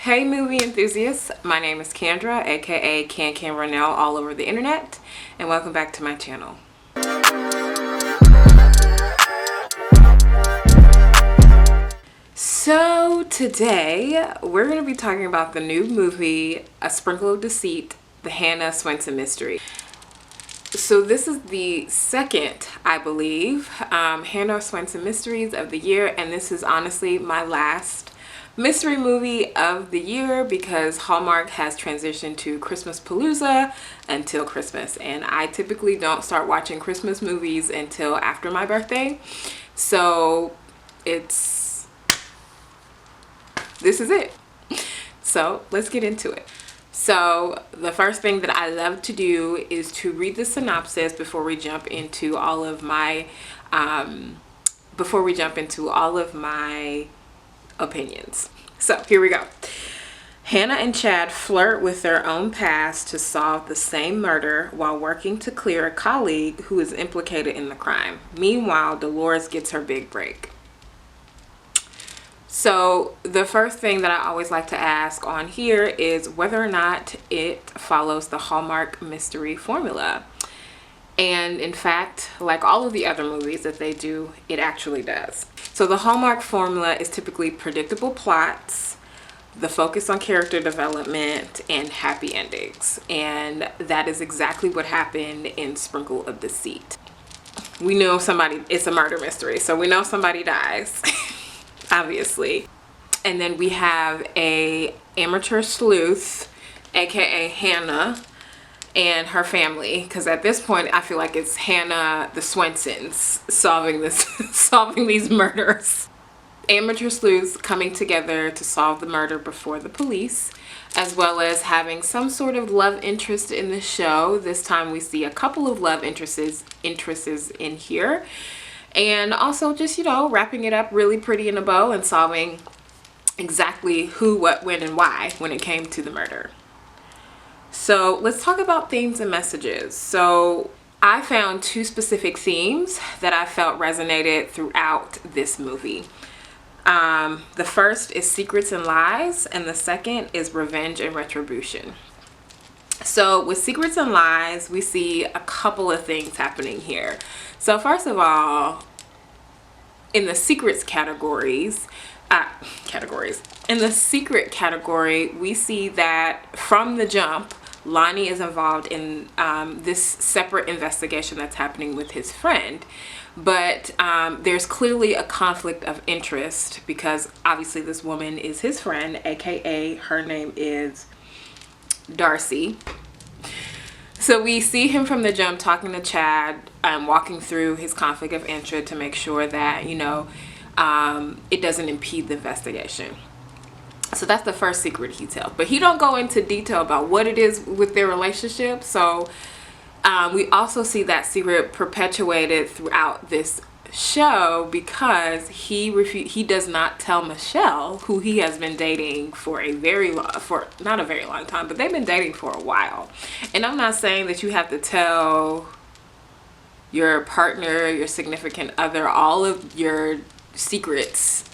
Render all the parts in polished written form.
Hey movie enthusiasts, my name is Candra, aka Can Ronell all over the internet, and welcome back to my channel. So today we're going to be talking about the new movie A Sprinkle of Deceit, the Hannah Swensen mystery. So this is the second, I believe, Hannah Swensen mysteries of the year, and this is honestly my last mystery movie of the year because Hallmark has transitioned to Christmas Palooza until Christmas, and I typically don't start watching Christmas movies until after my birthday. So this is it. So let's get into it. So the first thing that I love to do is to read the synopsis before we jump into all of my opinions. So here we go. Hannah and Chad flirt with their own past to solve the same murder while working to clear a colleague who is implicated in the crime. Meanwhile, Dolores gets her big break. So the first thing that I always like to ask on here is whether or not it follows the Hallmark mystery formula. And in fact, like all of the other movies that they do, it actually does. So the Hallmark formula is typically predictable plots, the focus on character development, and happy endings. And that is exactly what happened in Sprinkle of Deceit. We know it's a murder mystery, so we know somebody dies, obviously. And then we have a amateur sleuth, aka Hannah, and her family, because at this point I feel like it's Hannah the Swensens solving these murders. Amateur sleuths coming together to solve the murder before the police, as well as having some sort of love interest in the show. This time we see a couple of love interests in here, and also just, you know, wrapping it up really pretty in a bow and solving exactly who, what, when, and why when it came to the murder. So let's talk about themes and messages. So I found two specific themes that I felt resonated throughout this movie. The first is secrets and lies, and the second is revenge and retribution. So with secrets and lies, we see a couple of things happening here. So first of all, in the secrets in the secret category, we see that from the jump, Lonnie is involved in this separate investigation that's happening with his friend. But there's clearly a conflict of interest because obviously this woman is his friend, aka her name is Darcy. So we see him from the jump talking to Chad, walking through his conflict of interest to make sure that, you know, it doesn't impede the investigation. So that's the first secret he tells, but he don't go into detail about what it is with their relationship. So we also see that secret perpetuated throughout this show because he does not tell Michelle, who he has been dating for not a very long time, but they've been dating for a while. And I'm not saying that you have to tell your partner, your significant other, all of your secrets,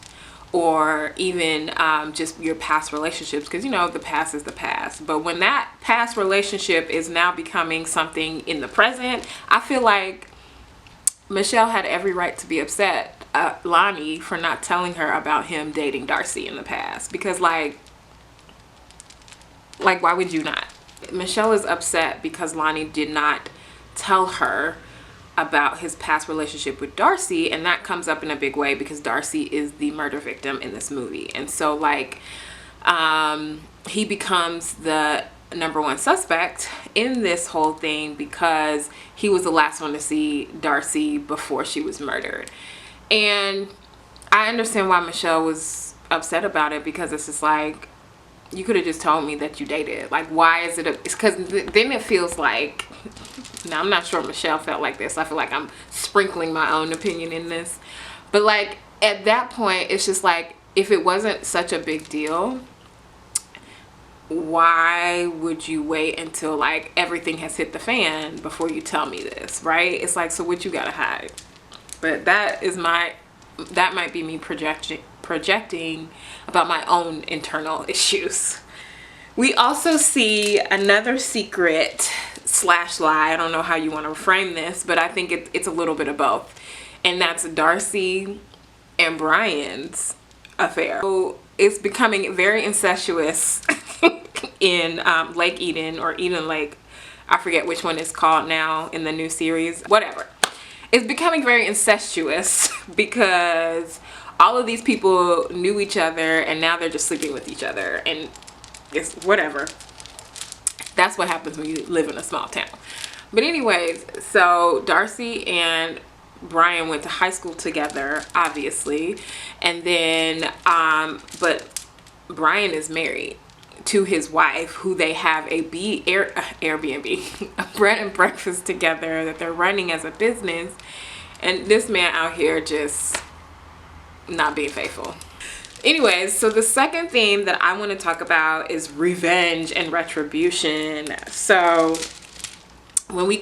or even just your past relationships, because, you know, the past is the past. But when that past relationship is now becoming something in the present, I feel like Michelle had every right to be upset at Lonnie for not telling her about him dating Darcy in the past, because like why would you not? Michelle is upset because Lonnie did not tell her about his past relationship with Darcy, and that comes up in a big way because Darcy is the murder victim in this movie. And so like he becomes the number one suspect in this whole thing because he was the last one to see Darcy before she was murdered. And I understand why Michelle was upset about it, because it's just like, you could have just told me that you dated. Like, why is it it's because then it feels like, now I'm not sure Michelle felt like this, I feel like I'm sprinkling my own opinion in this, but like at that point it's just like, if it wasn't such a big deal, why would you wait until like everything has hit the fan before you tell me this, right? It's like, so what you gotta hide? But that might be me projecting projecting about my own internal issues. We also see another secret slash lie. I don't know how you want to frame this, but I think it's a little bit of both. And that's Darcy and Brian's affair. So it's becoming very incestuous in Lake Eden, or Eden Lake. I forget which one it's called now in the new series. Whatever. It's becoming very incestuous because all of these people knew each other and now they're just sleeping with each other, and it's whatever. That's what happens when you live in a small town. But anyways, so Darcy and Brian went to high school together, obviously, and then but Brian is married to his wife, who they have a Airbnb, a bread and breakfast together that they're running as a business, and this man out here just not being faithful. Anyways, so the second theme that I want to talk about is revenge and retribution. So when we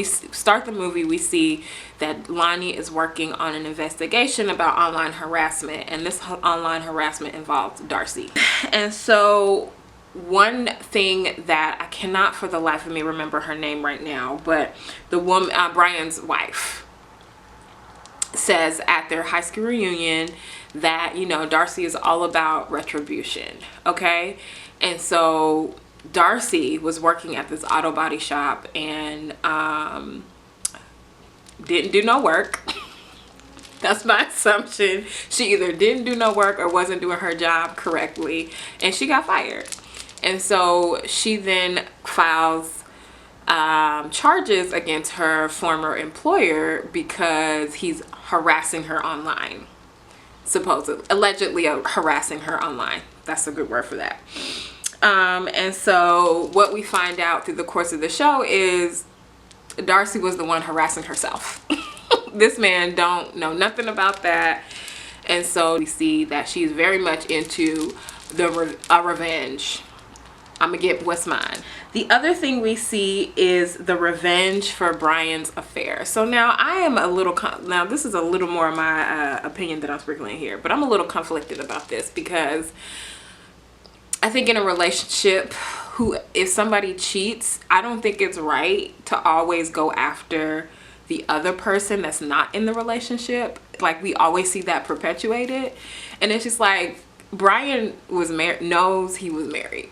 start the movie, we see that Lonnie is working on an investigation about online harassment, and this online harassment involves Darcy. And so one thing that I cannot for the life of me remember her name right now, but the woman, Brian's wife, says at their high school reunion that, you know, Darcy is all about retribution, okay? And so Darcy was working at this auto body shop and didn't do no work. That's my assumption. She either didn't do no work or wasn't doing her job correctly, and she got fired. And so she then files charges against her former employer because he's harassing her online. Supposedly, allegedly harassing her online. That's a good word for that. And so what we find out through the course of the show is Darcy was the one harassing herself. This man don't know nothing about that. And so we see that she's very much into a revenge. I'm gonna get what's mine. The other thing we see is the revenge for Brian's affair. So now I am a little, now this is a little more of my opinion that I'm sprinkling here, but I'm a little conflicted about this because I think in a relationship, if somebody cheats, I don't think it's right to always go after the other person that's not in the relationship. Like, we always see that perpetuated, and it's just like, Brian was married, knows he was married.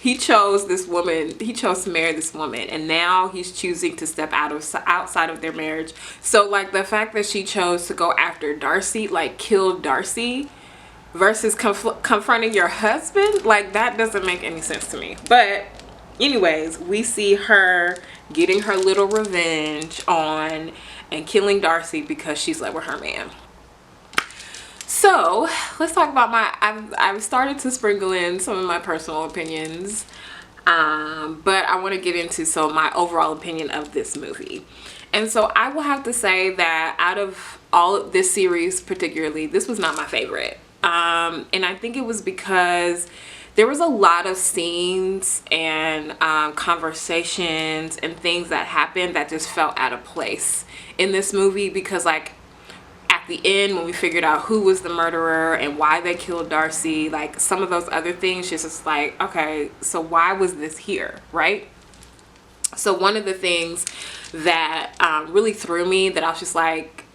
He chose this woman, he chose to marry this woman, and now he's choosing to step outside of their marriage. So like, the fact that she chose to go after Darcy, like kill Darcy, versus confronting your husband, like, that doesn't make any sense to me. But anyways, we see her getting her little revenge on and killing Darcy because she slept with her man. So let's talk about I've started to sprinkle in some of my personal opinions, but I want to get into my overall opinion of this movie. And so I will have to say that out of all of this series particularly, this was not my favorite. And I think it was because there was a lot of scenes and conversations and things that happened that just felt out of place in this movie, because like at the end when we figured out who was the murderer and why they killed Darcy, like some of those other things just like, okay, so why was this here, right? So one of the things that really threw me, that I was just like,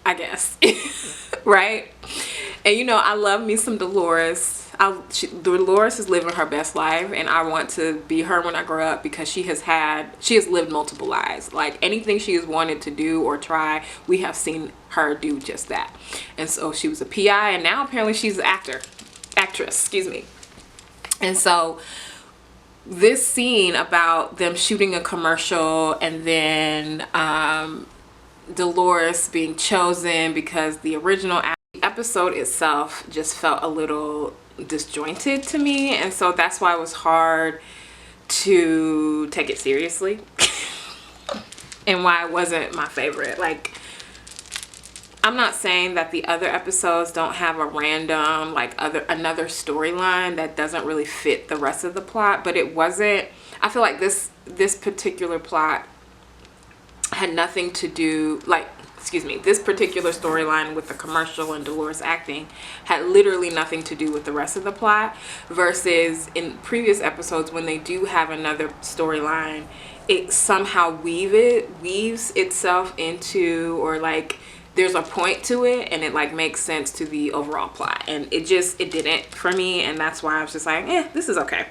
I guess, right? And you know, I love me some Dolores. Dolores is living her best life, and I want to be her when I grow up, because she has lived multiple lives. Like, anything she has wanted to do or try, we have seen her do just that. And so she was a PI, and now apparently she's an actress, excuse me. And so this scene about them shooting a commercial, and then Dolores being chosen because the original episode itself just felt a little disjointed to me, and so that's why it was hard to take it seriously and why it wasn't my favorite. Like, I'm not saying that the other episodes don't have a random, like, another storyline that doesn't really fit the rest of the plot, but it wasn't. I feel like this particular plot had nothing to do, like, excuse me, this particular storyline with the commercial and Dolores acting had literally nothing to do with the rest of the plot, versus in previous episodes when they do have another storyline, it somehow weaves itself into, or like there's a point to it and it like makes sense to the overall plot, and it didn't for me, and that's why I was just like, this is okay.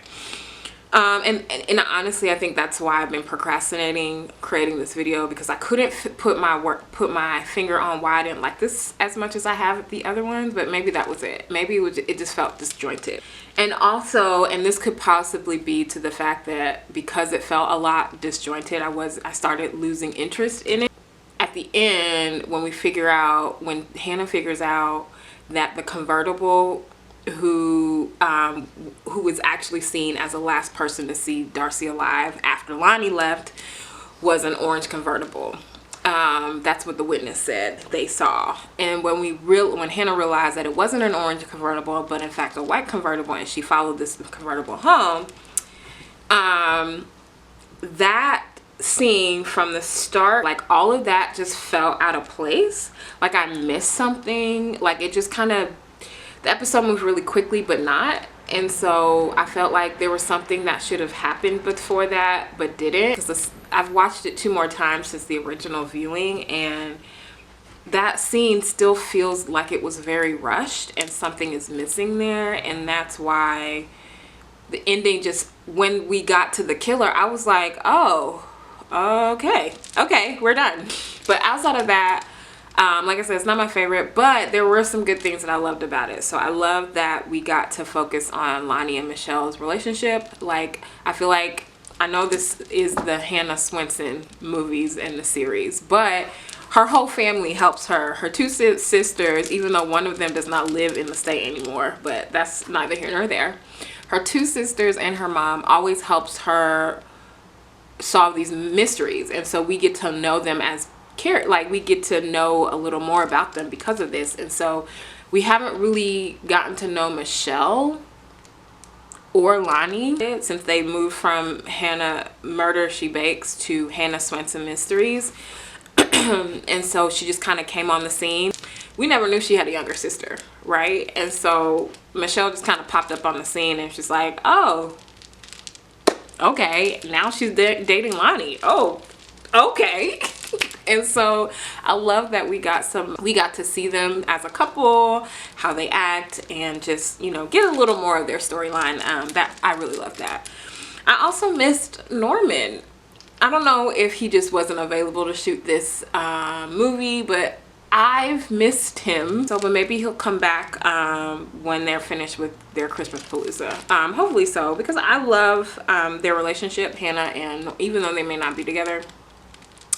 And honestly, I think that's why I've been procrastinating creating this video, because I couldn't put my finger on why I didn't like this as much as I have the other ones, but maybe that was it. Maybe it just felt disjointed. And also, and this could possibly be to the fact that because it felt a lot disjointed, I started losing interest in it. At the end, when Hannah figures out that the convertible who was actually seen as the last person to see Darcy alive after Lonnie left was an orange convertible. That's what the witness said they saw. And when Hannah realized that it wasn't an orange convertible, but in fact a white convertible, and she followed this convertible home, that scene from the start, like all of that just felt out of place. Like I missed something. Like it just kind of, the episode moved really quickly, but not. And so I felt like there was something that should have happened before that, but didn't. Because I've watched it 2 more times since the original viewing, and that scene still feels like it was very rushed and something is missing there. And that's why the ending, just when we got to the killer, I was like, oh, okay, we're done. But outside of that, like I said, it's not my favorite, but there were some good things that I loved about it. So I love that we got to focus on Lonnie and Michelle's relationship. Like, I feel like, I know this is the Hannah Swensen movies in the series, but her whole family helps her. Her 2 sisters, even though one of them does not live in the state anymore, but that's neither here nor there. Her 2 sisters and her mom always helps her solve these mysteries, and so we get to know them as like we get to know a little more about them because of this. And so we haven't really gotten to know Michelle or Lonnie since they moved from Hannah Murder She Bakes to Hannah Swensen Mysteries. And so she just kind of came on the scene. We never knew she had a younger sister, right? And so Michelle just kind of popped up on the scene, and she's like, oh, okay, now she's dating Lonnie. Oh, okay. And so I love that we got to see them as a couple, how they act, and just, you know, get a little more of their storyline. That I really love that. I also missed Norman. I don't know if he just wasn't available to shoot this movie, but I've missed him. So, but maybe he'll come back when they're finished with their Christmas Palooza. Hopefully so, because I love their relationship, Hannah, and even though they may not be together,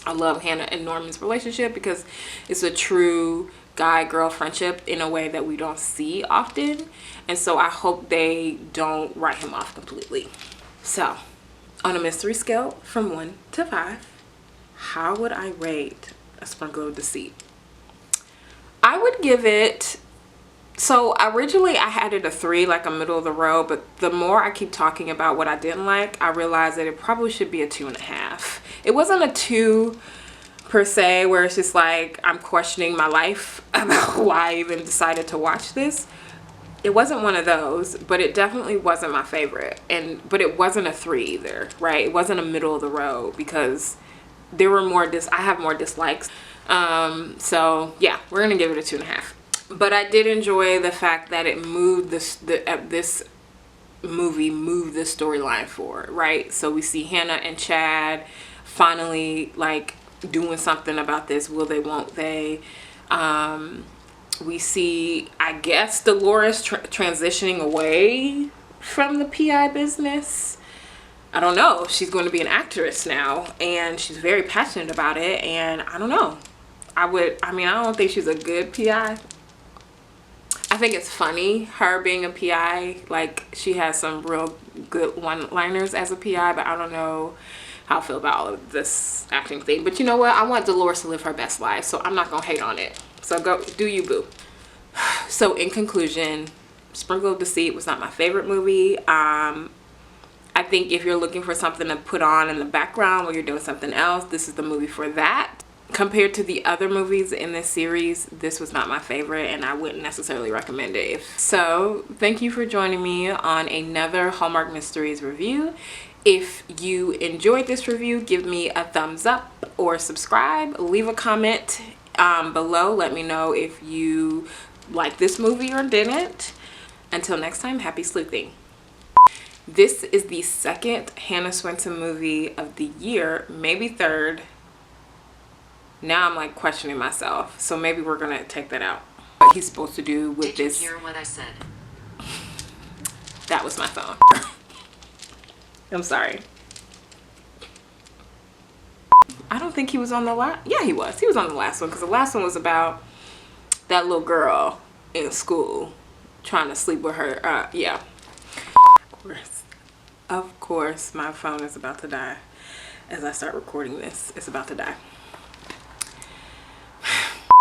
I love Hannah and Norman's relationship because it's a true guy-girl friendship in a way that we don't see often. And so I hope they don't write him off completely. So, on a mystery scale from 1 to 5, how would I rate A Sprinkle of Deceit? I would give it, so originally I had it a 3, like a middle of the road, but the more I keep talking about what I didn't like, I realized that it probably should be a 2.5. It wasn't a 2 per se, where it's just like I'm questioning my life about why I even decided to watch this. It wasn't one of those, but it definitely wasn't my favorite. But it wasn't a 3 either, right? It wasn't a middle of the road, because there were I have more dislikes. So yeah, we're gonna give it a 2.5. But I did enjoy the fact that it moved this movie moved the storyline forward, right? So we see Hannah and Chad finally like doing something about this. Will they, won't they? We see, I guess, Dolores transitioning away from the PI business. I don't know. She's going to be an actress now, and she's very passionate about it. And I don't know. I don't think she's a good PI. I think it's funny, her being a PI. Like, she has some real good one-liners as a PI, but I don't know how I feel about all of this acting thing. But you know what? I want Dolores to live her best life, so I'm not going to hate on it. So go do you, boo. So in conclusion, Sprinkle of Deceit was not my favorite movie. I think if you're looking for something to put on in the background while you're doing something else, this is the movie for that. compared to the other movies in this series, this was not my favorite, and I wouldn't necessarily recommend it. So thank you for joining me on another Hallmark Mysteries review. If you enjoyed this review, give me a thumbs up or subscribe. Leave a comment below. Let me know if you like this movie or didn't. Until next time, happy sleuthing. This is the second Hannah Swensen movie of the year, maybe third. Now I'm like questioning myself, so maybe we're gonna take that out. What he's supposed to do with this. Did you hear what I said? That was my phone. I'm sorry. I don't think he was on the last. Yeah, he was. He was on the last one, because the last one was about that little girl in school trying to sleep with her. Yeah. Of course, my phone is about to die. As I start recording this, it's about to die.